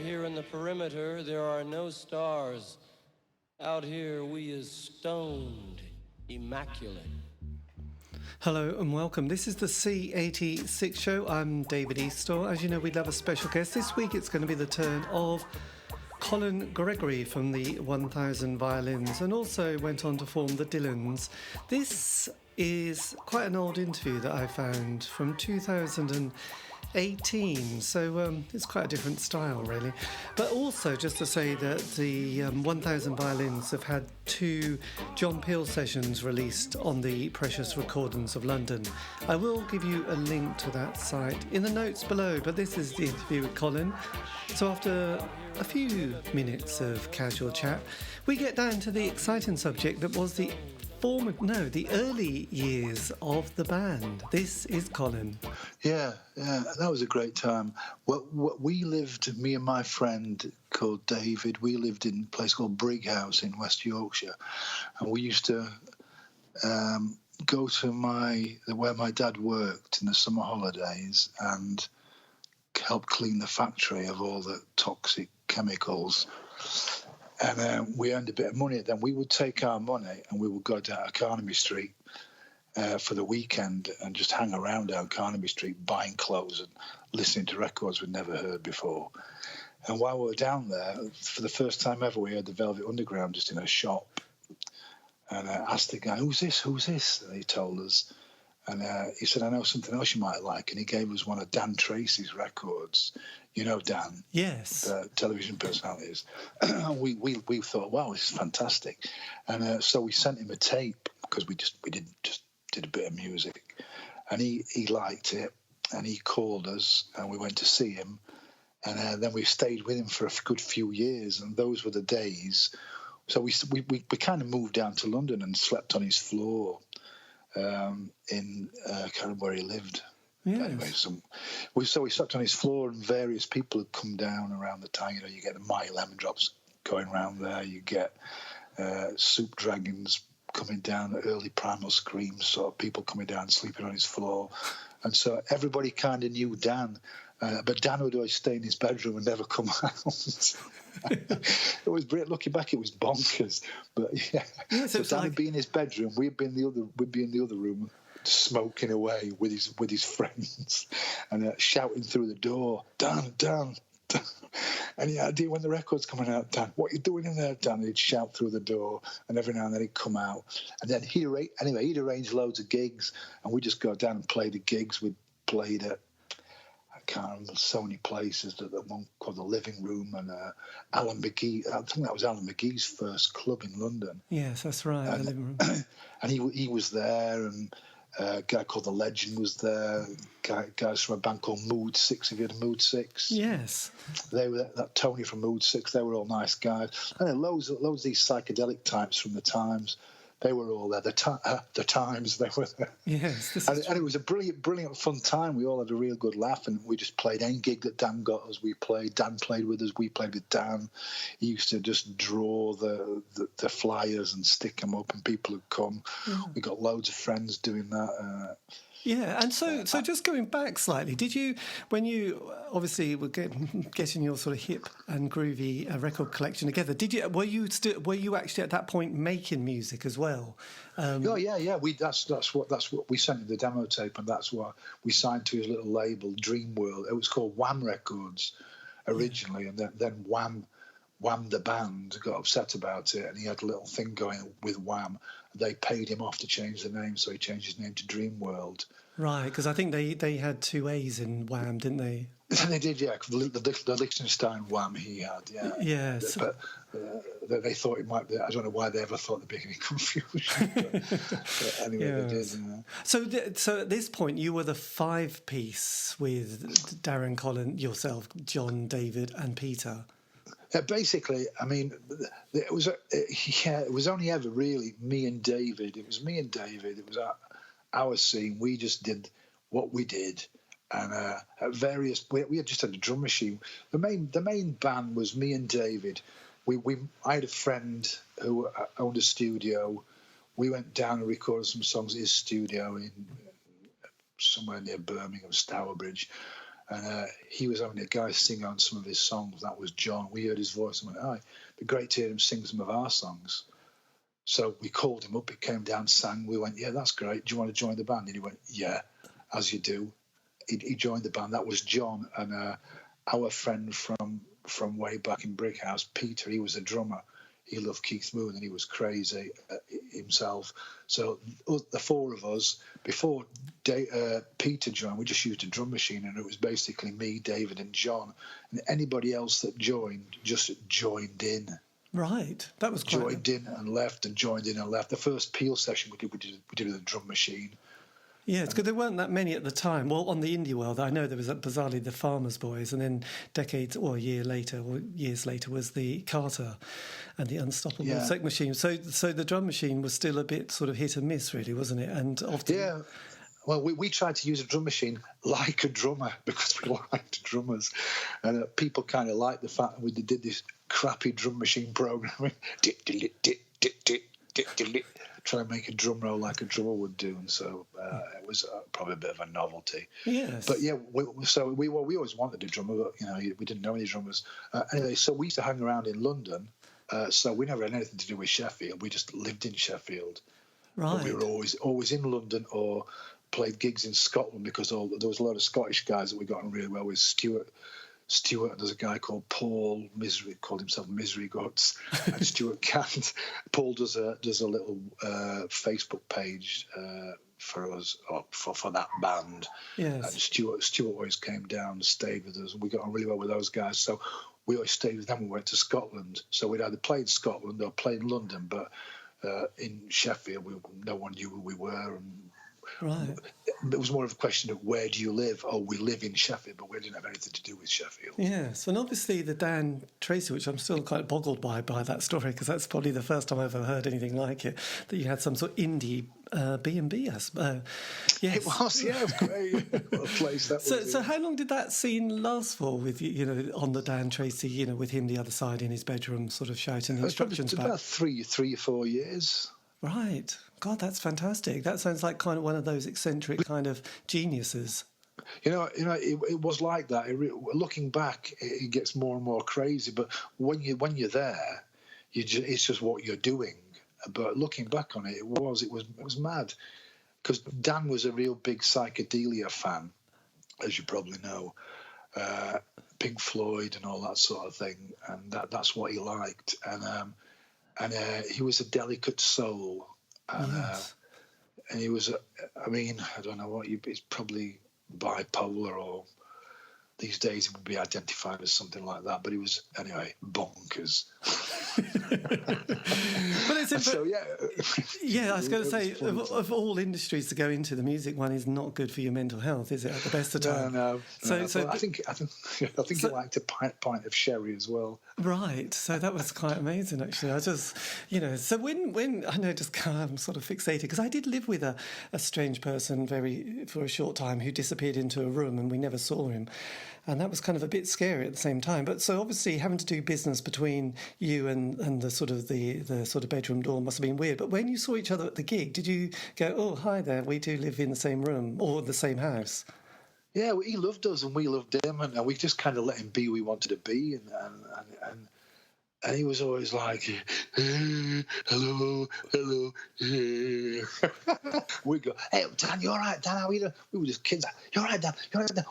here in the perimeter, there are no stars. Out here, we is stoned, immaculate. Hello and welcome. This is the C86 show. I'm David Eastaugh. As you know, we love a special guest. This week it's going to be the turn of Colin Gregory from the 1000 Violins, and also went on to form the Dylans. This is quite an old interview that I found from 2018, so it's quite a different style really. But also just to say that the 1000 Violins have had 2 John Peel sessions released on the Precious Recordings of London. I will give you a link to that site in the notes below, but this is the interview with Colin. So after a few minutes of casual chat, we get down to the exciting subject that was the early years of the band. This is Colin. Yeah, that was a great time. Well, we lived, me and my friend called David, we lived in a place called Brighouse in West Yorkshire, and we used to go to where my dad worked in the summer holidays and help clean the factory of all the toxic chemicals. And we earned a bit of money. Then we would take our money and we would go down Carnaby Street for the weekend and just hang around down Carnaby Street buying clothes and listening to records we'd never heard before. And while we were down there, for the first time ever, we heard the Velvet Underground just in a shop. And I asked the guy, who's this? And he told us. And he said, I know something else you might like. And he gave us one of Dan Tracy's records. You know Dan? Yes. The television personalities. we thought, wow, this is fantastic. And so we sent him a tape because we did a bit of music. And he liked it. And he called us and we went to see him. And then we stayed with him for a good few years. And those were the days. So we kind of moved down to London and slept on his floor. I can't remember where he lived. Yes. Anyway, we slept on his floor, and various people had come down around the time. You know, you get the Mighty Lemon Drops going around there. You get Soup Dragons coming down, early Primal Screams, sort of people coming down, sleeping on his floor, and so everybody kind of knew Dan. But Dan would always stay in his bedroom and never come out. It was brilliant. Looking back, it was bonkers. But yeah, so Dan would be in his bedroom. We'd be in the other room, smoking away with his friends, and shouting through the door, Dan. And he had idea when the record's coming out, Dan, what are you doing in there, Dan? And he'd shout through the door, and every now and then he'd come out. And then he'd arrange loads of gigs, and we'd just go down and play the gigs. We'd played at, I can't remember, so many places, that one called the Living Room, and Alan McGee. I think that was Alan McGee's first club in London. Yes, that's right, the Living Room. And he was there, and a guy called The Legend was there. Guys from a band called Mood 6. Have you heard of Mood 6? Yes. They were that Tony from Mood 6. They were all nice guys. And then loads of these psychedelic types from the Times. They were all there. The Times, they were there. Yes. And it was a brilliant, fun time. We all had a real good laugh, and we just played any gig that Dan got us. We played. Dan played with us. We played with Dan. He used to just draw the flyers and stick them up, and people would come. Yeah. We got loads of friends doing that. Yeah, and so just going back slightly, did you, when you obviously were getting your sort of hip and groovy record collection together, were you actually at that point making music as well? Oh yeah. That's what we sent him, the demo tape, and that's what we signed to his little label, Dream World. It was called Wham Records originally, and then Wham the band got upset about it, and he had a little thing going with Wham. They paid him off to change the name, so he changed his name to Dream World. Right, because I think they had 2 A's in Wham, didn't they? They did, yeah. The Liechtenstein Wham he had, yeah. Yes. But they thought it might be. I don't know why they ever thought there'd be any confusion. But anyway, yes. They did. So at this point, you were the 5-piece with Darren, Colin, yourself, John, David, and Peter. Basically, I mean, it was only ever really me and David. It was me and David. It was our scene. We just did what we did, and at various. We had just had a drum machine. The main band was me and David. I had a friend who owned a studio. We went down and recorded some songs at his studio in somewhere near Birmingham, Stourbridge. And he was having a guy sing on some of his songs. That was John. We heard his voice and went, "Oh, it'd be great to hear him sing some of our songs." So we called him up. He came down, sang. We went, "Yeah, that's great. Do you want to join the band?" And he went, "Yeah, as you do." He joined the band. That was John. And our friend from way back in Brickhouse, Peter, he was a drummer. He loved Keith Moon and he was crazy himself. So the four of us, before Peter joined, we just used a drum machine, and it was basically me, David and John. And anybody else that joined just joined in. Right, that was quite... Joined in and left and joined in and left. The first Peel session we did with a drum machine. Yeah, it's because there weren't that many at the time. Well, on the indie world, I know there was bizarrely the Farmers Boys, and then years later was the Carter and the Unstoppable Sex Machine. So the drum machine was still a bit sort of hit and miss, really, wasn't it? And often... Yeah. Well, we tried to use a drum machine like a drummer because we liked drummers. And people kind of liked the fact that we did this crappy drum machine programming. Try and make a drum roll like a drummer would do, and so it was probably a bit of a novelty. Yes. But yeah, we always wanted a drummer, but we didn't know any drummers. Anyway, so we used to hang around in London. So we never had anything to do with Sheffield. We just lived in Sheffield. Right. But we were always in London or played gigs in Scotland because there was a lot of Scottish guys that we got on really well with. Stuart, and there's a guy called Paul Misery, called himself Misery Guts, and Stuart Cant. Paul does a little Facebook page for us, or for that band. Yes. And Stuart always came down and stayed with us, and we got on really well with those guys. So we always stayed with them. We went to Scotland, so we'd either play in Scotland or play in London, but in Sheffield, no one knew who we were, and right. It was more of a question of where do you live? Oh, we live in Sheffield, but we didn't have anything to do with Sheffield. Yes, and obviously the Dan Tracy, which I'm still quite boggled by that story, because that's probably the first time I've ever heard anything like it, that you had some sort of indie B&B, I suppose. Yes. It was, yeah, it was great. What a place that was. So how long did that scene last for with, on the Dan Tracy, with him the other side in his bedroom sort of shouting instructions back? About 3 or 4 years. Right. God, that's fantastic. That sounds like kind of one of those eccentric kind of geniuses. It was like that. Looking back, it gets more and more crazy. But when you're there, it's just what you're doing. But looking back on it, it was mad, because Dan was a real big psychedelia fan, as you probably know, Pink Floyd and all that sort of thing, and that's what he liked. And he was a delicate soul. And he was, I don't know he's probably bipolar, or these days he would be identified as something like that. But he was, anyway, bonkers. I was going to say, of all industries to go into, the music one is not good for your mental health, is it? At the best of times. No. So I think he liked a pint of sherry as well. Right. So that was quite amazing, actually. I just, So when I know, just I'm sort of fixated, because I did live with a strange person for a short time who disappeared into a room and we never saw him. And that was kind of a bit scary at the same time. But so obviously having to do business between you and the sort of the sort of bedroom door must have been weird. But when you saw each other at the gig, did you go, "Oh, hi there, we do live in the same room or the same house"? Yeah, he loved us and we loved him, and we just kind of let him be who he wanted to be, and he was always like, hello. We go, "Hey, Dan, you all right, Dan? How are you doing?" We were just kids. "You all right, Dan?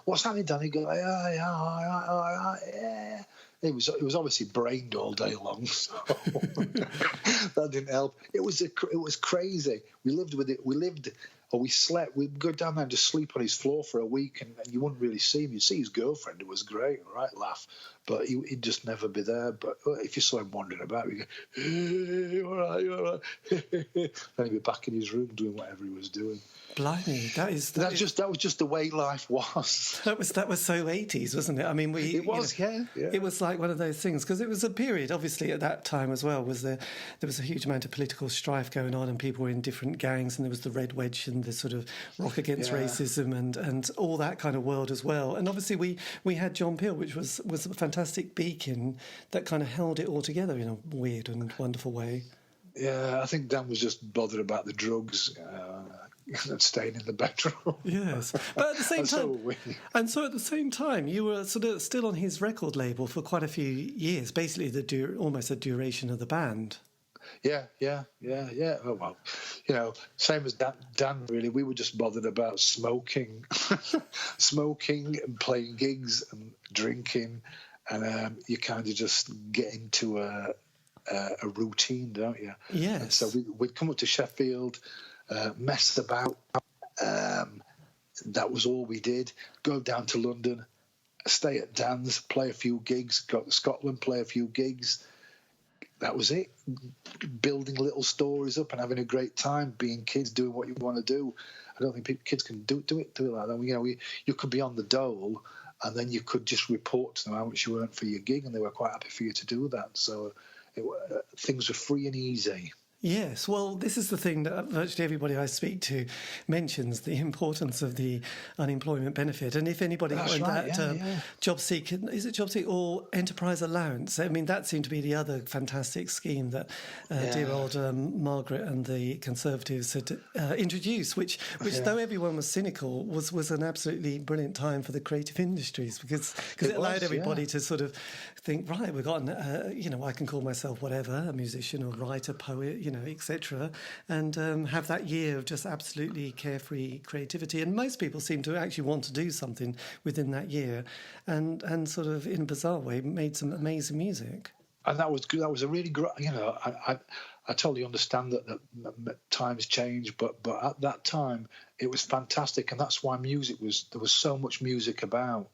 What's happening, Dan?" He'd go, "Yeah, all right, yeah." It was obviously brained all day long, so that didn't help. It was crazy. We lived with it. We slept. We'd go down there and just sleep on his floor for a week, and you wouldn't really see him. You'd see his girlfriend. It was great, right? Laugh. But he'd just never be there. But if you saw him wandering about, we'd go, "Hey, all right." Then he'd be back in his room doing whatever he was doing. Blimey, that was just the way life was. That was so 80s, wasn't it? I mean, it was, yeah. It was like one of those things, because it was a period, obviously, at that time as well. There was a huge amount of political strife going on, and people were in different gangs, and there was the Red Wedge and the sort of rock against racism and all that kind of world as well. And obviously, we had John Peel, which was a fantastic beacon that kind of held it all together in a weird and wonderful way. Yeah, I think Dan was just bothered about the drugs and staying in the bedroom. Yes, but at the same And so time, were we. and so at the same time, you were sort of still on his record label for quite a few years, basically almost the duration of the band. Yeah. Oh, well, same as Dan, really. We were just bothered about smoking, smoking and playing gigs and drinking, and you kind of just get into a routine, don't you? Yes. And so we'd come up to Sheffield, mess about. That was all we did. Go down to London, stay at Dan's, play a few gigs, go to Scotland, play a few gigs. That was it. Building little stories up and having a great time, being kids, doing what you want to do. I don't think kids can do it like that. You could be on the dole, and then you could just report to them how much you earned for your gig, and they were quite happy for you to do that. So things were free and easy. Yes, well, this is the thing that virtually everybody I speak to mentions, the importance of the unemployment benefit. And if anybody got that job seeker, is it job seeker or enterprise allowance? I mean, that seemed to be the other fantastic scheme that dear old Margaret and the Conservatives had introduced, which though everyone was cynical, was an absolutely brilliant time for the creative industries because it allowed everybody to sort of think, right, we've got, I can call myself whatever, a musician or writer, poet, etc., and have that year of just absolutely carefree creativity. And most people seem to actually want to do something within that year, and sort of in a bizarre way made some amazing music. And that was good. That was a really great. I totally understand that times change, but at that time it was fantastic, and that's why there was so much music about.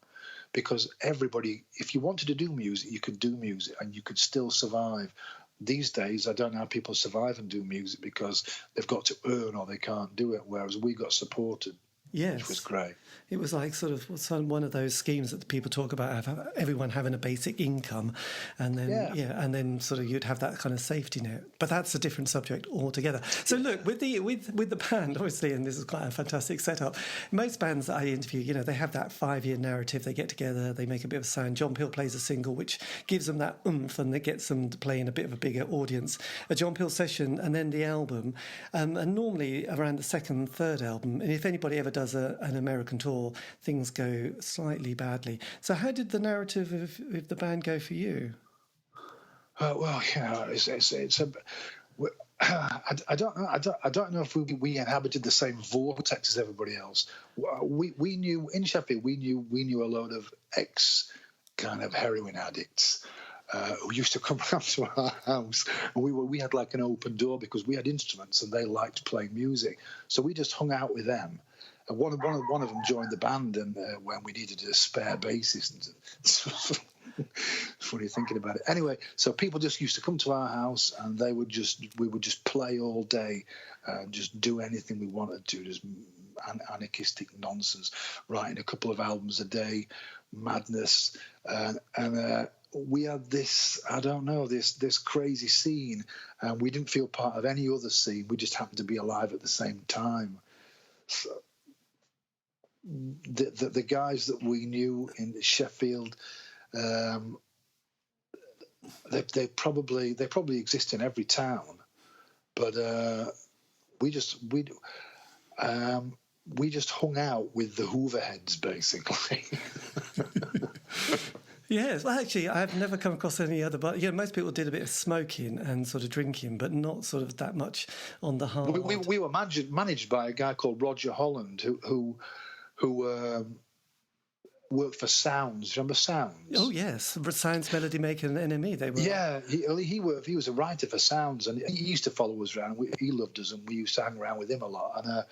Because everybody, if you wanted to do music, you could do music and you could still survive. These days, I don't know how people survive and do music because they've got to earn or they can't do it, whereas we got supported. Yes. Which was great. It was like sort of one of those schemes that people talk about, everyone having a basic income, and then and then sort of you'd have that kind of safety net. But that's a different subject altogether. So look, with the band, obviously, and this is quite a fantastic setup. Most bands that I interview, they have that 5-year narrative. They get together, they make a bit of sound. John Peel plays a single, which gives them that oomph, and it gets them to play in a bit of a bigger audience. A John Peel session, and then the album, and normally around the second, third album. And if anybody ever does an American tour, things go slightly badly. So how did the narrative of the band go for you? Well, it's a... I don't know if we inhabited the same vortex as everybody else. We knew in Sheffield. We knew a load of ex kind of heroin addicts who used to come round to our house, and we had like an open door because we had instruments and they liked playing music. So we just hung out with them. And one of them joined the band, and when we needed a spare bassist. It's funny thinking about it. Anyway, so people just used to come to our house, and we would just play all day, just do anything we wanted to, just anarchistic nonsense, writing a couple of albums a day, madness, and we had this, I don't know, this crazy scene, and we didn't feel part of any other scene. We just happened to be alive at the same time. So, the guys that we knew in Sheffield, they probably exist in every town, but we just hung out with the Hooverheads basically. Yes, well, actually, I've never come across any other, but most people did a bit of smoking and sort of drinking, but not sort of that much on the hard. We were managed by a guy called Roger Holland, who worked for Sounds. Remember Sounds? Oh yes, Sounds, Melody Maker, and NME. They were. Yeah, he was a writer for Sounds, and he used to follow us around. He loved us, and we used to hang around with him a lot. And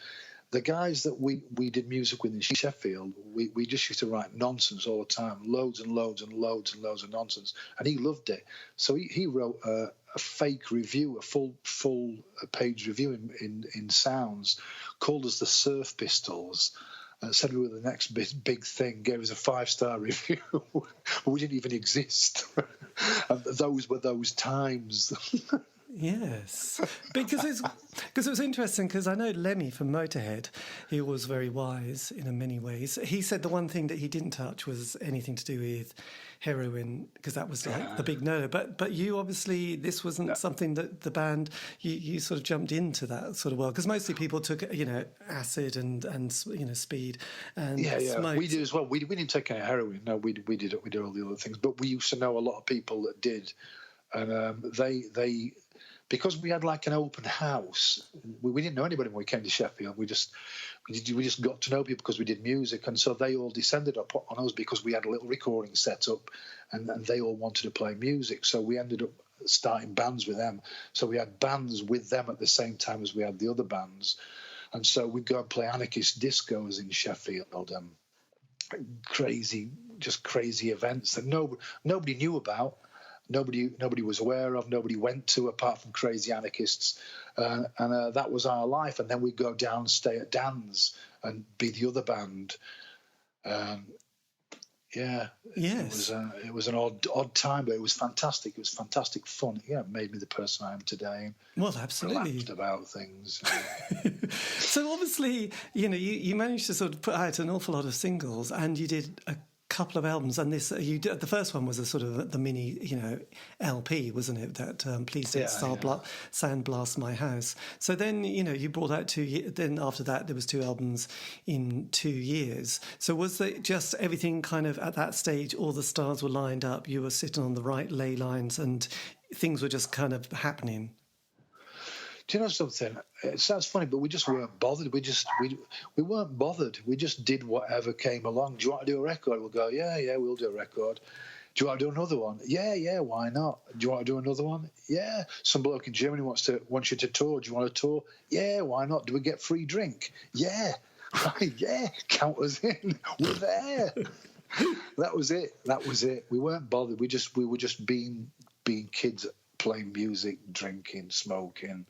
the guys that we did music with in Sheffield, we just used to write nonsense all the time, loads and loads and loads and loads of nonsense, and he loved it. So he wrote a fake review, a full page review in Sounds, called us the Surf Pistols. Said we were the next big thing, gave us a 5-star review. We didn't even exist. And those were those times. Yes, because it was interesting because I know Lemmy from Motorhead, he was very wise in many ways. He said the one thing that he didn't touch was anything to do with heroin because that was like the big no. But you obviously this wasn't something that the band you sort of jumped into that sort of world because mostly people took acid and speed and smoked. We did as well. We didn't take any heroin. No, we did all the other things. But we used to know a lot of people that did, and they. Because we had like an open house, we didn't know anybody when we came to Sheffield. We just got to know people because we did music, and so they all descended up on us because we had a little recording set up, and they all wanted to play music. So we ended up starting bands with them. So we had bands with them at the same time as we had the other bands, and so we'd go and play anarchist discos in Sheffield, crazy events that nobody knew about. Nobody was aware of, nobody went to apart from crazy anarchists. And that was our life. And then we'd go down, stay at Dan's and be the other band. Yes. It was an odd time, but it was fantastic. It was fantastic fun. Yeah, it made me the person I am today. Well, absolutely. Relaxed about things. So obviously, you managed to sort of put out an awful lot of singles, and you did a couple of albums, and the first one was a sort of the mini LP, wasn't it, that Please Don't Sandblast My House. So then you brought out then after that there was 2 albums in 2 years. So was it just everything kind of at that stage, all the stars were lined up, you were sitting on the right ley lines and things were just kind of happening? Do you know something? It sounds funny, but we just weren't bothered. We weren't bothered. We just did whatever came along. Do you want to do a record? We'll go, yeah, we'll do a record. Do you want to do another one? Yeah, why not? Do you want to do another one? Yeah. Some bloke in Germany wants you to tour. Do you want to tour? Yeah, why not? Do we get free drink? Yeah. Right, yeah. Count us in. We're there. That was it. We weren't bothered. We were just being kids, playing music, drinking, smoking,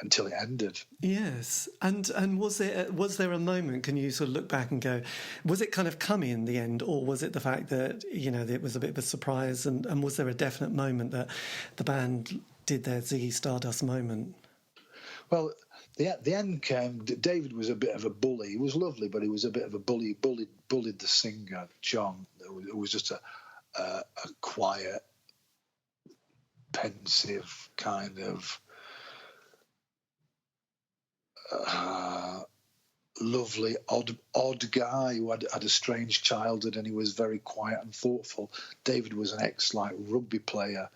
until it ended. Yes, and was there a moment? Can you sort of look back and go, was it kind of coming in the end, or was it the fact that it was a bit of a surprise? And was there a definite moment that the band did their Ziggy Stardust moment? Well, the end came. David was a bit of a bully. He was lovely, but he was a bit of a bully. Bullied the singer John. It was just a quiet, pensive kind of. Lovely, odd guy who had a strange childhood, and he was very quiet and thoughtful. David was an rugby player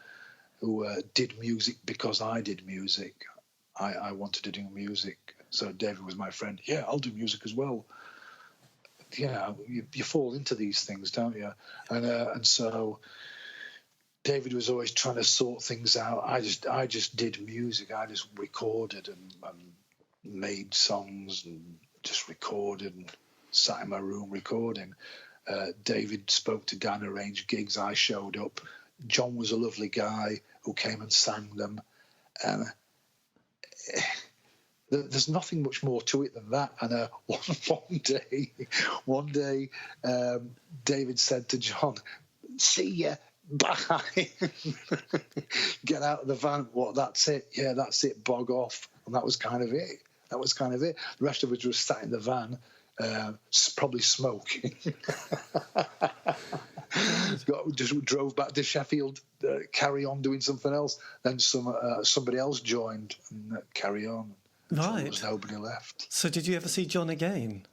who did music because I did music. I wanted to do music, so David was my friend. Yeah, I'll do music as well. You fall into these things, don't you? And so David was always trying to sort things out. I just did music. I just recorded and made songs and just recorded and sat in my room recording. David spoke to Dan, arranged gigs. I showed up. John was a lovely guy who came and sang them. And there's nothing much more to it than that. And one day, David said to John, "See ya, bye." Get out of the van. What? That's it. Yeah, that's it. Bog off. And that was kind of it. The rest of us were sat in the van, probably smoking. Just drove back to Sheffield, carry on doing something else. Then somebody else joined and carry on. Right. There was nobody left. So did you ever see John again?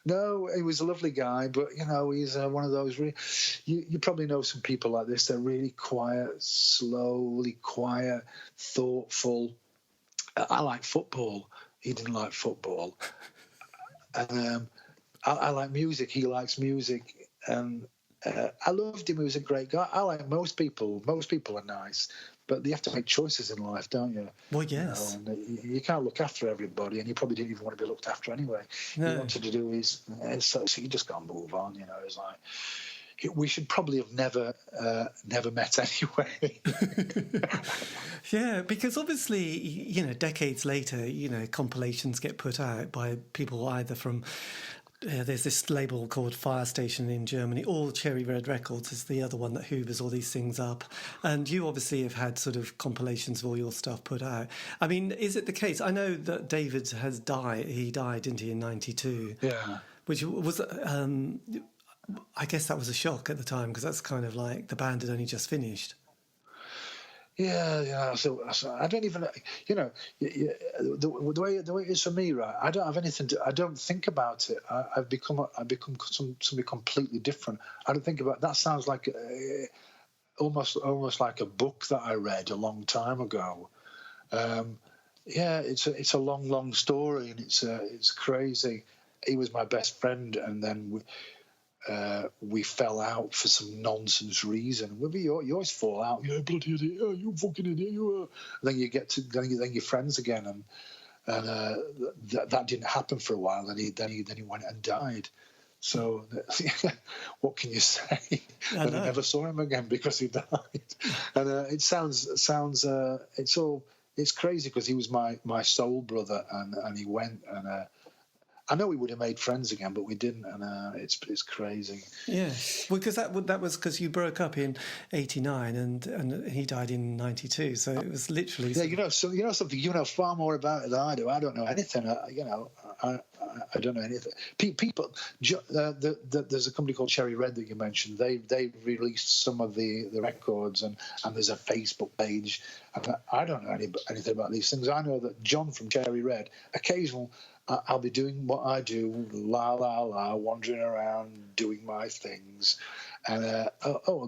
No, he was a lovely guy, but he's one of those. You probably know some people like this. They're really quiet, slowly quiet, thoughtful. I like football. He didn't like football. And I like music. He likes music. And I loved him. He was a great guy. I like most people. Most people are nice. But you have to make choices in life, don't you? Well, yes. You can't look after everybody, and you probably didn't even want to be looked after anyway. No. He wanted to do his... So you just can't move on, It's like... We should probably have never met anyway. Yeah, because obviously, decades later, compilations get put out by people either from there's this label called Fire Station in Germany. All Cherry Red Records is the other one that hoovers all these things up. And you obviously have had sort of compilations of all your stuff put out. I mean, is it the case? I know that David has died. He died, didn't he, in 92? Yeah. Which was, I guess that was a shock at the time, because that's kind of like the band had only just finished. Yeah. So I don't even, the way it is for me, right? I don't have anything I don't think about it. I've become somebody completely different. I don't think about. That sounds like almost like a book that I read a long time ago. It's a long story, and it's crazy. He was my best friend, and then we fell out for some nonsense reason. You always fall out. Yeah, bloody idiot. Oh, you fucking idiot. And then you get to then you're friends again, and that didn't happen for a while. Then he went and died. So what can you say? I never saw him again because he died. And it sounds it's crazy because he was my soul brother, and he went, and I know we would have made friends again, but we didn't, and it's crazy. Yeah, well, because that was because you broke up in '89, and he died in '92, so it was literally. Yeah, something. You know far more about it than I do. I don't know anything. I don't know anything. People, there's a company called Cherry Red that you mentioned. They released some of the records, and there's a Facebook page. And I don't know anything about these things. I know that John from Cherry Red, occasional. I'll be doing what I do, la la la, wandering around, doing my things, and I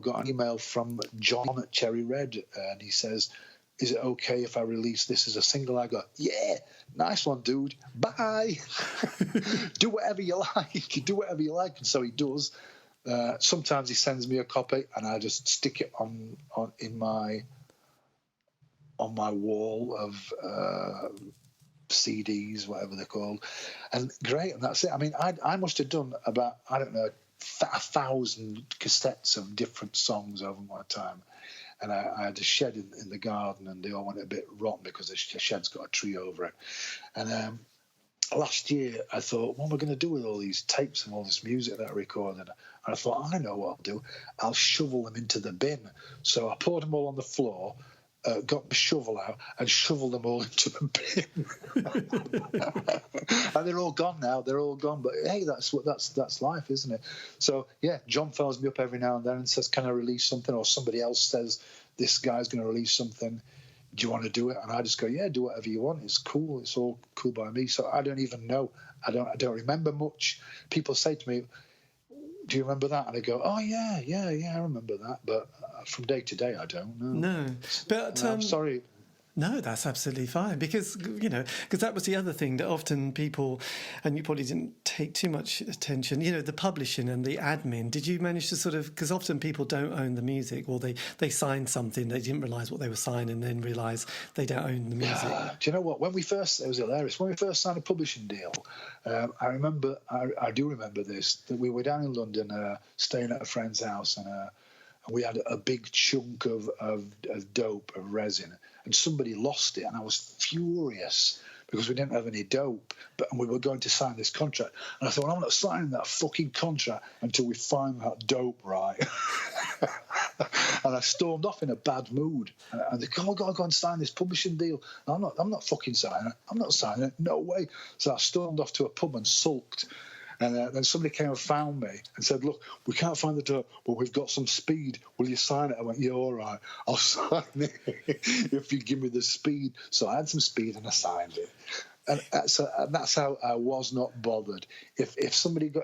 got an email from John at Cherry Red, and he says, "Is it okay if I release this as a single?" I go, "Yeah, nice one, dude. Bye. Do whatever you like." And so he does. Sometimes he sends me a copy, and I just stick it on my wall of CDs, whatever they're called, and great, and that's it. I mean, I must have done about 1,000 cassettes of different songs over my time, and I had a shed in the garden, and they all went a bit rotten because the shed's got a tree over it. And last year I thought, what am I going to do with all these tapes and all this music that I recorded? And I thought, I know what I'll do. I'll shovel them into the bin. So I poured them all on the floor. Got my shovel out and shoveled them all into the bin. And they're all gone now. They're all gone. But hey, that's life, isn't it? So yeah, John phones me up every now and then and says, "Can I release something?" Or somebody else says, "This guy's going to release something. Do you want to do it?" And I just go, "Yeah, do whatever you want. It's cool. It's all cool by me." So I don't even know. I don't remember much. People say to me, "Do you remember that?" And I go, "Oh yeah, I remember that." But from day to day, I don't know. No, but I'm sorry. No, that's absolutely fine because that was the other thing that often people, and you probably didn't take too much attention. The publishing and the admin. Did you manage to sort of, because often people don't own the music, or they signed something, they didn't realise what they were signing, and then realise they don't own the music. Do you know what? It was hilarious. When we first signed a publishing deal, I do remember this, that we were down in London, staying at a friend's house, and we had a big chunk of dope, of resin, and somebody lost it, and I was furious because we didn't have any dope, and we were going to sign this contract. And I thought, I'm not signing that fucking contract until we find that dope right. And I stormed off in a bad mood. And they go, go and sign this publishing deal. And I'm not fucking signing it. I'm not signing it. No way. So I stormed off to a pub and sulked. And then somebody came and found me and said, "Look, we can't find the dope, but we've got some speed. Will you sign it?" I went, "Yeah, all right. I'll sign it if you give me the speed." So I had some speed and I signed it. And that's how I was not bothered. If somebody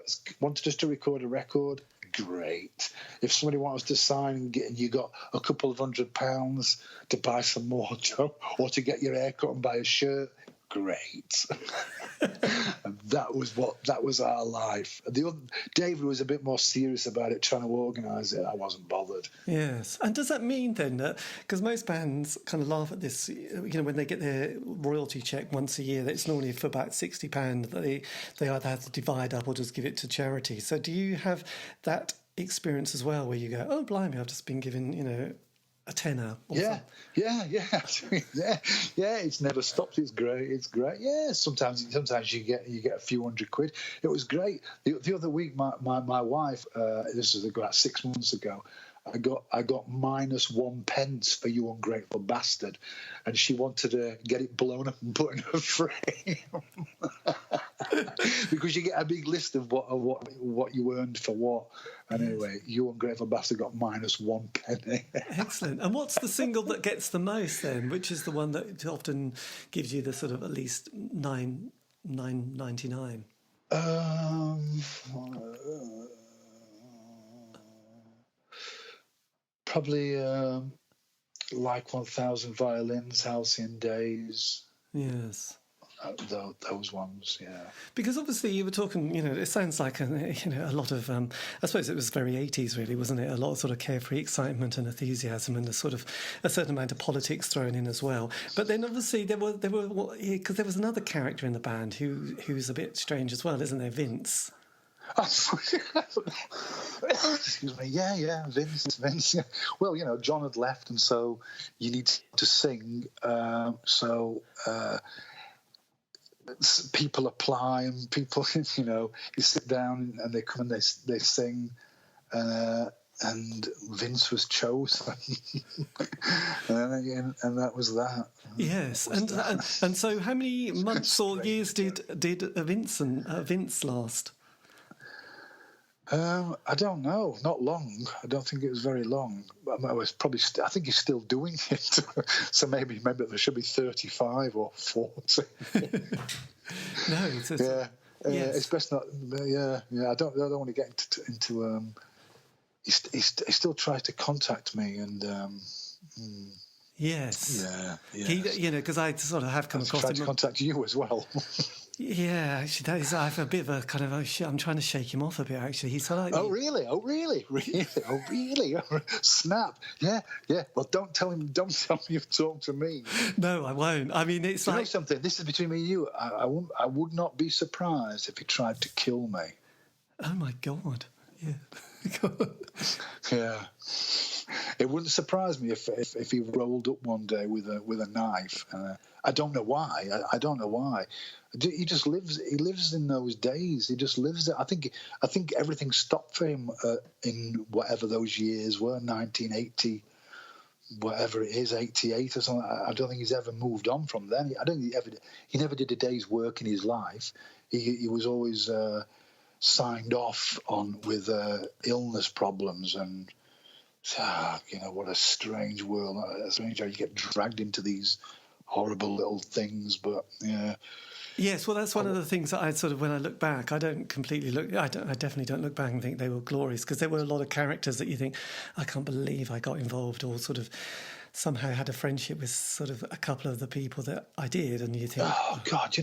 wanted us to record a record, great. If somebody wanted us to sign and you got a couple of £100 to buy some more dope or to get your hair cut and buy a shirt, great. And that was our life. David was a bit more serious about it, trying to organise it. I wasn't bothered. Yes. And does that mean then that, because most bands kind of laugh at this, when they get their royalty check once a year, that it's normally for about £60 that they either have to divide up or just give it to charity. So do you have that experience as well, where you go, "Oh blimey, I've just been given a tenner. Or yeah, yeah. It's never stopped. It's great. It's great. Yeah. Sometimes you get a few £100. It was great. The other week, my wife. This was about 6 months ago. I got -1 for You Ungrateful Bastard, and she wanted to get it blown up and put in a frame because you get a big list of what you earned for what. And anyway, You Ungrateful Bastard got -1 Excellent. And what's the single that gets the most then? Which is the one that often gives you the sort of at least $9.99? Probably like 1,000 Violins, Halcyon Days. Yes. Those ones, yeah. Because obviously you were talking, it sounds like a lot of, I suppose it was very 80s really, wasn't it? A lot of sort of carefree excitement and enthusiasm and a certain amount of politics thrown in as well. But then obviously there were because there was another character in the band who's a bit strange as well, isn't there? Vince. Excuse me. Yeah, Vince. Well, John had left, and so you need to sing. People apply, and people, you sit down and they come and they sing. And Vince was chosen, and that was that. Yes, and so how many months or years did Vince last? I don't know. Not long. I don't think it was very long. I was probably. I think he's still doing it. So maybe there should be 35 or 40. No, it's it's best not. Yeah. I don't want to get into. He still tries to contact me, and. Yes. Yeah. He, because I sort of have come across him. Tried to contact you as well. Yeah, actually, I have a bit of a kind of. I'm trying to shake him off a bit. Actually, he's sort of like. Oh really? Snap! Yeah. Well, don't tell me you've talked to me. No, I won't. I mean, it's like something. This is between me and you. I would not be surprised if he tried to kill me. Oh my God! Yeah. Yeah. It wouldn't surprise me if he rolled up one day with a knife. I don't know why. I don't know why. He just lives. He lives in those days. He just lives there. I think everything stopped for him in whatever those years were, 1980, whatever it is, 88 or something. I don't think he's ever moved on from then. I don't think he never did a day's work in his life. He was always signed off on with illness problems and. What a strange world. Strange how you get dragged into these horrible little things, but yeah. Yes, well, that's one of the things that I sort of, when I look back, I definitely don't look back and think they were glorious, because there were a lot of characters that you think, I can't believe I got involved, or sort of somehow had a friendship with sort of a couple of the people that I did, and you think, oh God,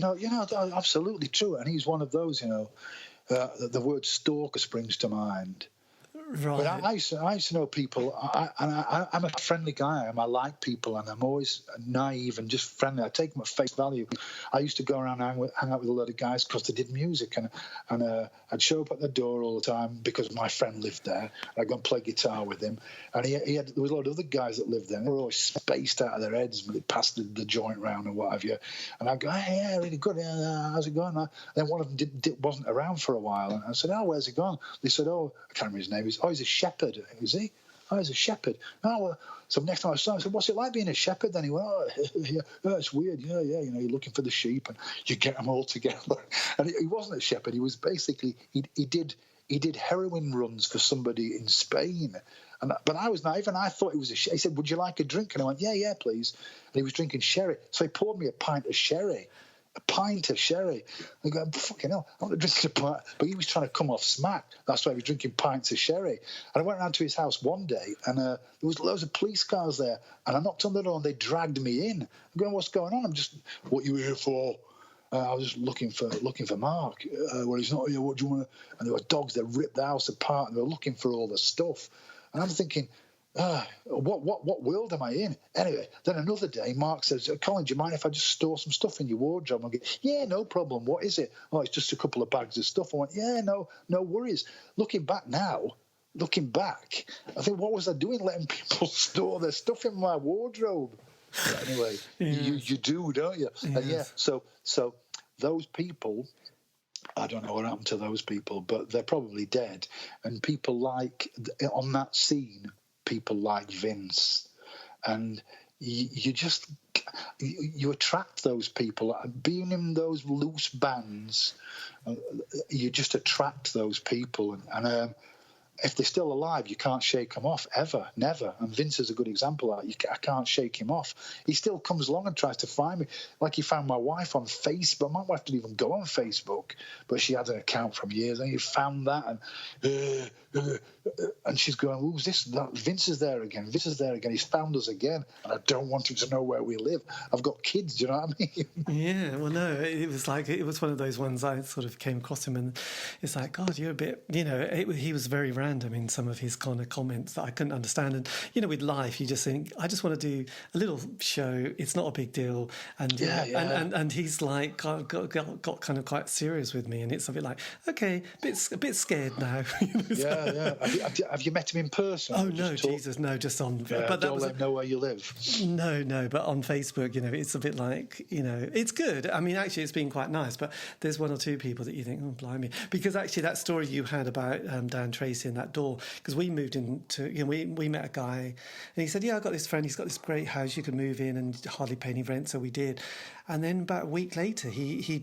absolutely true. And he's one of those, the word stalker springs to mind. Right. But I used to know people, I'm a friendly guy, and I like people, and I'm always naive and just friendly. I take them at face value. I used to go around and hang out with a lot of guys because they did music, and I'd show up at the door all the time because my friend lived there. I'd go and play guitar with him, and there was a lot of other guys that lived there, and they were always spaced out of their heads when they passed the joint round or what have you. And I'd go, hey, yeah, really good, how's it going? And then one of them wasn't around for a while, and I said, oh, where's he gone? They said, oh, I can't remember his name. He's a shepherd. Is he? Oh, he's a shepherd. Oh, well, so next time I saw him, I said, what's it like being a shepherd? Then he went, oh, yeah, it's weird. Yeah, you're looking for the sheep and you get them all together. And he wasn't a shepherd. He was basically, he did heroin runs for somebody in Spain. But I was naive, and I thought it was he said, would you like a drink? And I went, yeah, please. And he was drinking sherry. So he poured me a pint of sherry. I go, fucking hell, I want to drink a pint. But he was trying to come off smack. That's why he was drinking pints of sherry. And I went round to his house one day, and there was loads of police cars there. And I knocked on the door, and they dragged me in. I'm going, what's going on? I'm just, what you here for? I was just looking for Mark. Well, he's not here. What do you want to? And there were dogs that ripped the house apart, and they were looking for all the stuff. And I'm thinking, what world am I in? Anyway, then another day, Mark says, Colin, do you mind if I just store some stuff in your wardrobe? I go, yeah, no problem. What is it? Oh, it's just a couple of bags of stuff. I went, yeah, no worries. Looking back now, looking back, I think, what was I doing letting people store their stuff in my wardrobe? But anyway, you do, don't you? Yes. And so those people, I don't know what happened to those people, but they're probably dead. And people like, on that scene, people like Vince. And you attract those people. Being in those loose bands, you just attract those people. And if they're still alive, you can't shake them off, ever, never. And Vince is a good example of that. I can't shake him off. He still comes along and tries to find me. Like he found my wife on Facebook. My wife didn't even go on Facebook, but she had an account from years. And he found that, and she's going, who's this? Vince is there again. Vince is there again. He's found us again. And I don't want him to know where we live. I've got kids, do you know what I mean? Yeah, well, no, it was one of those ones I sort of came across him, and it's like, God, you're a bit, he was very random in some of his kind of comments that I couldn't understand. And, with life, you just think, I just want to do a little show. It's not a big deal. And and he's like, got kind of quite serious with me. And it's a bit like, okay, a bit scared now. Yeah. Have you met him in person? Oh, no, Jesus, no, just on... but don't let him know where you live. No, but on Facebook, it's a bit like, it's good. I mean, actually, it's been quite nice, but there's one or two people that you think, oh, blimey. Because actually that story you had about Dan Tracy and that door, because we moved into, we met a guy, and he said, yeah, I've got this friend, he's got this great house, you can move in and hardly pay any rent, so we did. And then about a week later, he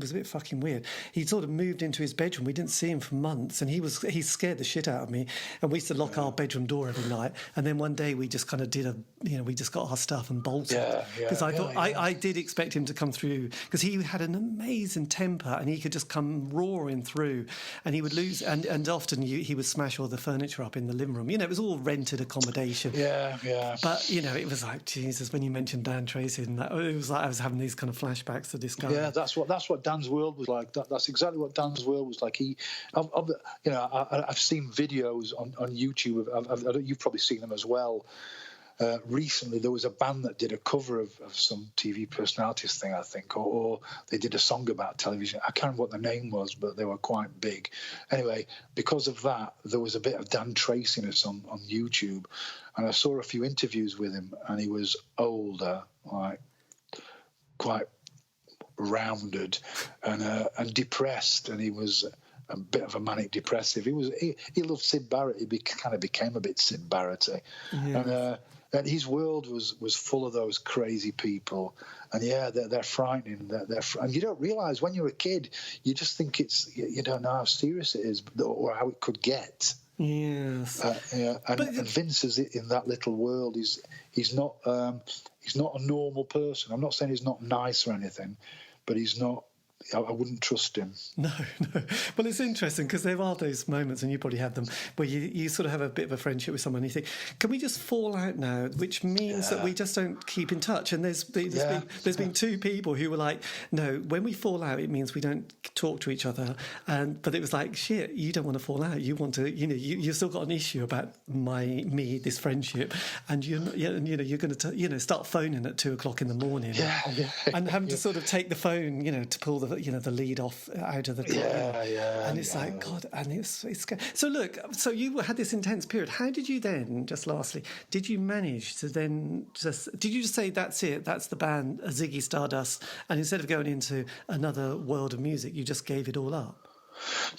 was a bit fucking weird. He sort of moved into his bedroom. We didn't see him for months, and he scared the shit out of me. And we used to lock our bedroom door every night. And then one day we just kind of we just got our stuff and bolted. Because I thought I did expect him to come through, because he had an amazing temper and he could just come roaring through, and he would lose. And often he would smash all the furniture up in the living room. It was all rented accommodation. Yeah. But it was like, Jesus, when you mentioned Dan Tracy, and that, it was like I was having these kind of flashbacks to this guy. Yeah, that's what Dan's world was like. That's exactly what Dan's world was like. I've seen videos on YouTube. You've probably seen them as well. Recently, there was a band that did a cover of some TV personalities thing, I think, or they did a song about television. I can't remember what the name was, but they were quite big. Anyway, because of that, there was a bit of Dan Traciness on YouTube, and I saw a few interviews with him, and he was older, like quite rounded and depressed, and he was a bit of a manic depressive. He loved Syd Barrett. He kind of became a bit Syd Barrett-y. Yeah. And his world was full of those crazy people, and they're frightening. And you don't realise when you're a kid, you just think you don't know how serious it is or how it could get. Yes. And Vince is in that little world. He's not a normal person. I'm not saying he's not nice or anything, but he's not. I wouldn't trust him. No. Well, it's interesting because there are those moments, and you probably have them, where you sort of have a bit of a friendship with someone. And you think, can we just fall out now? Which means that we just don't keep in touch. And there's been two people who were like, no, when we fall out, it means we don't talk to each other. But it was like, shit, you don't want to fall out. You want to, you've still got an issue about this friendship, and you're going to start phoning at 2:00 in the morning. And having to sort of take the phone, to pull the lead off out of the door. And it's like, God, and it's scary. So look, so you had this intense period. How did you then, just lastly, did you manage to then did you just say, that's it, that's the band, Ziggy Stardust, and instead of going into another world of music, you just gave it all up?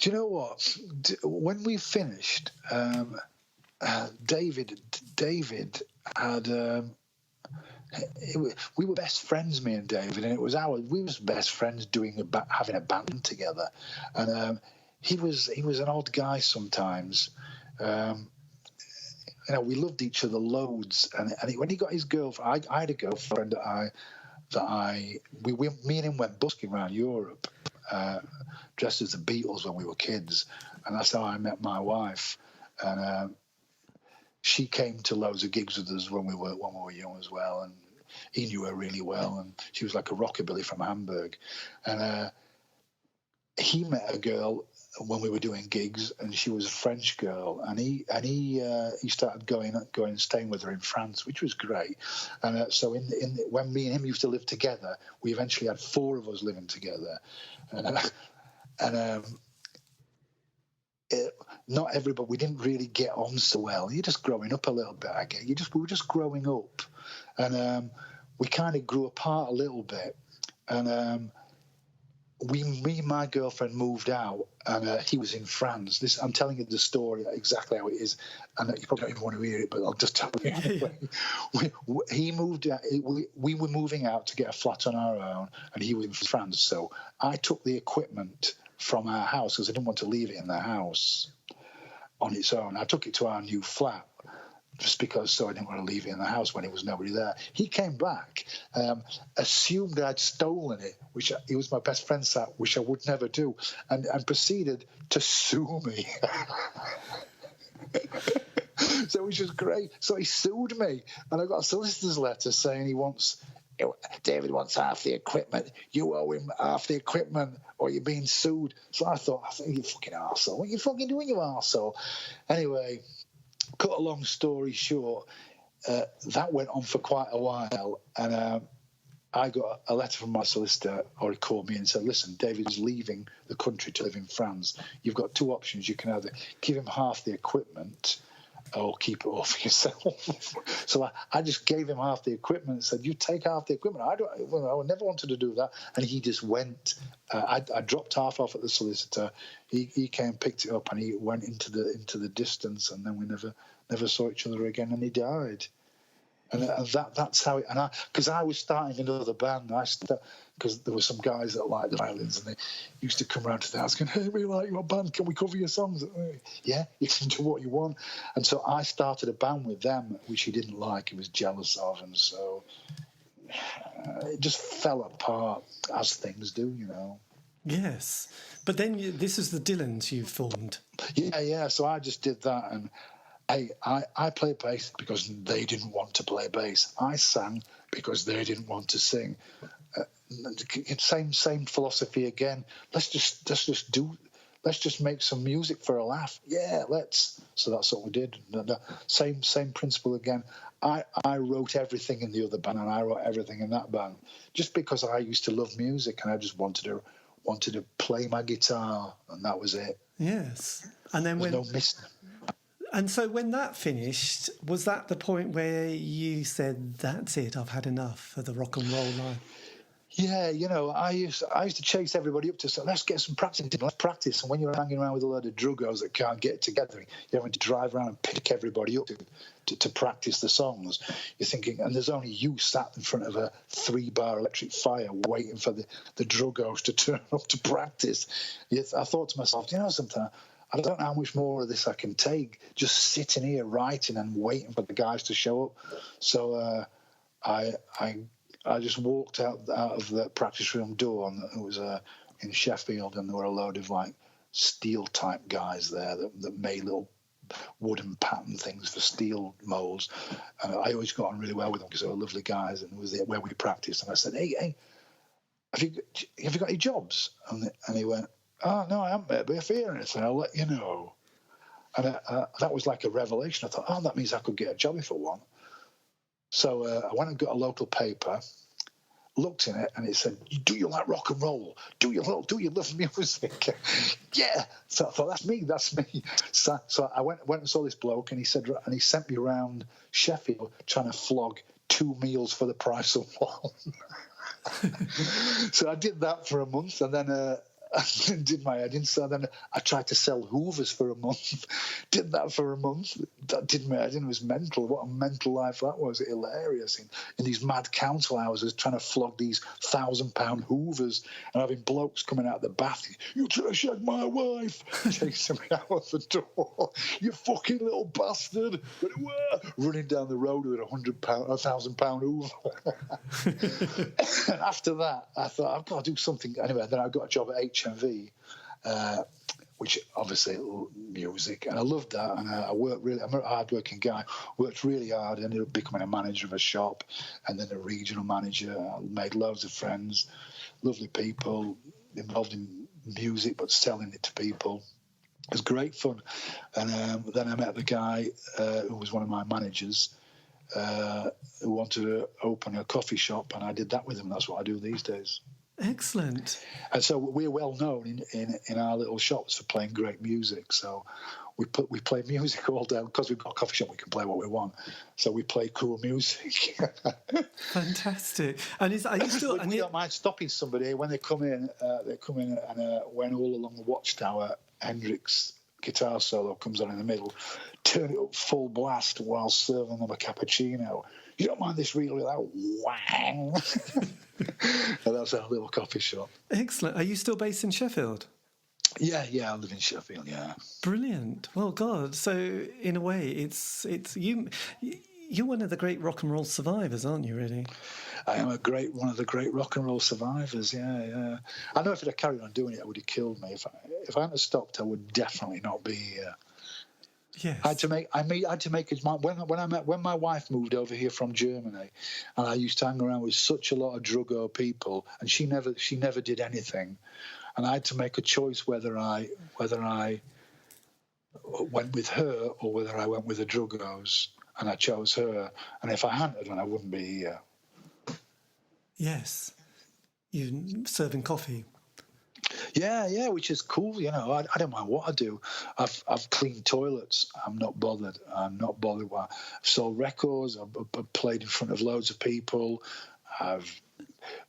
Do you know what? When we finished, David had... we were best friends, me and David, and we was best friends having a band together, and he was an odd guy sometimes. We loved each other loads, and when he got his girlfriend, I had a girlfriend me and him went busking around Europe, dressed as the Beatles when we were kids, and that's how I met my wife, and she came to loads of gigs with us when we were young as well, and he knew her really well, and she was like a rockabilly from Hamburg, and he met a girl when we were doing gigs, and she was a French girl, and he started going and staying with her in France, which was great, and so when me and him used to live together, we eventually had 4 of us living together, and not everybody, we didn't really get on so well. You're just growing up a little bit, I guess. We were just growing up. And we kind of grew apart a little bit. And me and my girlfriend moved out, and he was in France. I'm telling you the story exactly how it is, and you probably don't even want to hear it, but I'll just tell you anyway. He moved out. We were moving out to get a flat on our own, and he was in France. So I took the equipment from our house because I didn't want to leave it in the house on its own. I took it to our new flat, just because, so I didn't want to leave it in the house when there was nobody there. He came back, assumed I'd stolen it, he was my best friend sat, which I would never do, and proceeded to sue me. So which was great. So he sued me, and I got a solicitor's letter saying David wants half the equipment. You owe him half the equipment, or you're being sued. So I thought, you fucking arsehole. What are you fucking doing, you arsehole? Anyway, cut a long story short, that went on for quite a while, and I got a letter from my solicitor, or he called me and said, listen, David is leaving the country to live in France. You've got two options. You can either give him half the equipment or keep it all for yourself. So I just gave him half the equipment and said, you take half the equipment. I never wanted to do that. And he just went. I dropped half off at the solicitor. He came, picked it up, and he went into the distance, and then we never saw each other again, and he died. And that's how it. And because I was starting another band, because there were some guys that liked the Violins, and they used to come around to the house going, hey, we like your band, can we cover your songs? Yeah, you can do what you want. And so I started a band with them, which he didn't like, he was jealous of, and so it just fell apart, as things do, you know. Yes. But then this is the Dylans you formed. Yeah, so I just did that, and I played bass because they didn't want to play bass. I sang because they didn't want to sing. Same philosophy again. Let's just make some music for a laugh. Yeah, let's. So that's what we did. Same principle again. I wrote everything in the other band, and I wrote everything in that band, just because I used to love music, and I just wanted to play my guitar, and that was it. Yes, and then And so when that finished, was that the point where you said, that's it, I've had enough of the rock and roll life? Yeah, I used to chase everybody up to say, let's get some practice, let's practice. And when you're hanging around with a load of druggos that can't get together, you're having to drive around and pick everybody up to practice the songs. You're thinking, and there's only you sat in front of a 3-bar electric fire waiting for the druggos to turn up to practice. I thought to myself, something, I don't know how much more of this I can take, just sitting here writing and waiting for the guys to show up. So I just walked out of the practice room door, and it was in Sheffield, and there were a load of like steel type guys there that made little wooden pattern things for steel molds. And I always got on really well with them because they were lovely guys, and it was where we practiced. And I said, hey, have you got any jobs? And he went, oh, no, I haven't, mate, but if I hear anything, I'll let you know. And that was like a revelation. I thought, oh, that means I could get a job if I want. So I went and got a local paper, looked in it, and it said, do you like rock and roll? Do you love music? Yeah. So I thought, that's me. So I went and saw this bloke, and he sent me around Sheffield trying to flog 2 meals for the price of one. So I did that for a month, and then I did my head in. So then I tried to sell Hoovers for a month. Did that for a month. That did my head in. It was mental. What a mental life that was. Hilarious. In these mad council houses, trying to flog these £1,000 Hoovers, and having blokes coming out of the bath. You try to shag my wife. Chasing me out of the door. You fucking little bastard. Running down the road with £1,000 Hoover. And after that, I thought, I've got to do something. Anyway, then I got a job at HMV, which obviously music, and I loved that. And I worked really. I'm a hard-working guy. Worked really hard. Ended up becoming a manager of a shop, and then a regional manager. I made loads of friends, lovely people, involved in music but selling it to people. It was great fun. And then I met the guy who was one of my managers, who wanted to open a coffee shop, and I did that with him. That's what I do these days. Excellent. And so we're well known in our little shops for playing great music. So we play music all day because we've got a coffee shop. We can play what we want, so we play cool music. Fantastic. And are you still? We don't mind stopping somebody when they come in. And when All Along the Watchtower, Hendrix guitar solo comes on in the middle, turn it up full blast while serving them a cappuccino. You don't mind this really loud wang? And that's our little coffee shop. Excellent. Are you still based in Sheffield? Yeah, I live in Sheffield. Yeah. Brilliant. Well, God. So in a way, it's you. You're one of the great rock and roll survivors, aren't you? Really. I am one of the great rock and roll survivors. Yeah. I know if I'd have carried on doing it, it would have killed me. If I hadn't stopped, I would definitely not be here. Yes. I had to make it. When my wife moved over here from Germany, and I used to hang around with such a lot of druggo people, and she never did anything, and I had to make a choice whether I went with her or whether I went with the druggos, and I chose her. And if I hadn't, then I wouldn't be here. Yes. You serving coffee. Yeah, which is cool. I don't mind what I do. I've cleaned toilets. I'm not bothered. I've sold records. I've played in front of loads of people. I've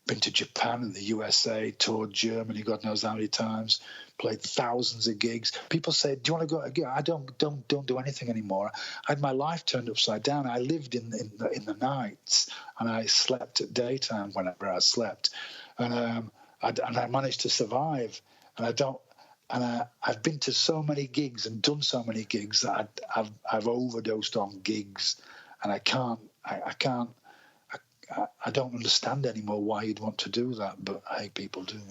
been to Japan and the USA, toured Germany, God knows how many times, played thousands of gigs. People say, "Do you want to go again?" I don't do anything anymore. I had my life turned upside down. I lived in the nights, and I slept at daytime whenever I slept, and I managed to survive. And I've been to so many gigs and done so many gigs that I've overdosed on gigs, and I don't understand anymore why you'd want to do that, but hey, people do.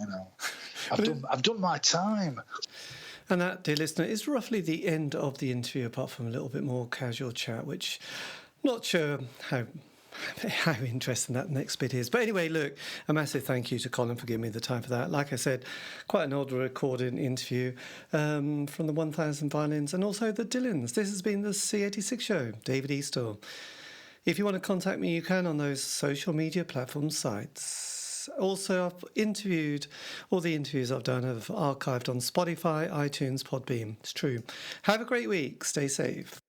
I've done my time. And that, dear listener, is roughly the end of the interview, apart from a little bit more casual chat, which not sure how interesting that next bit is. But anyway, look, a massive thank you to Colin for giving me the time for that. Like I said, quite an old recorded interview from the 1000 Violins and also the Dylans. This has been the C86 show, David Eastaugh. If you want to contact me, you can on those social media platform sites. Also, I've interviewed, all the interviews I've done have archived on Spotify, iTunes, Podbean. It's true. Have a great week. Stay safe.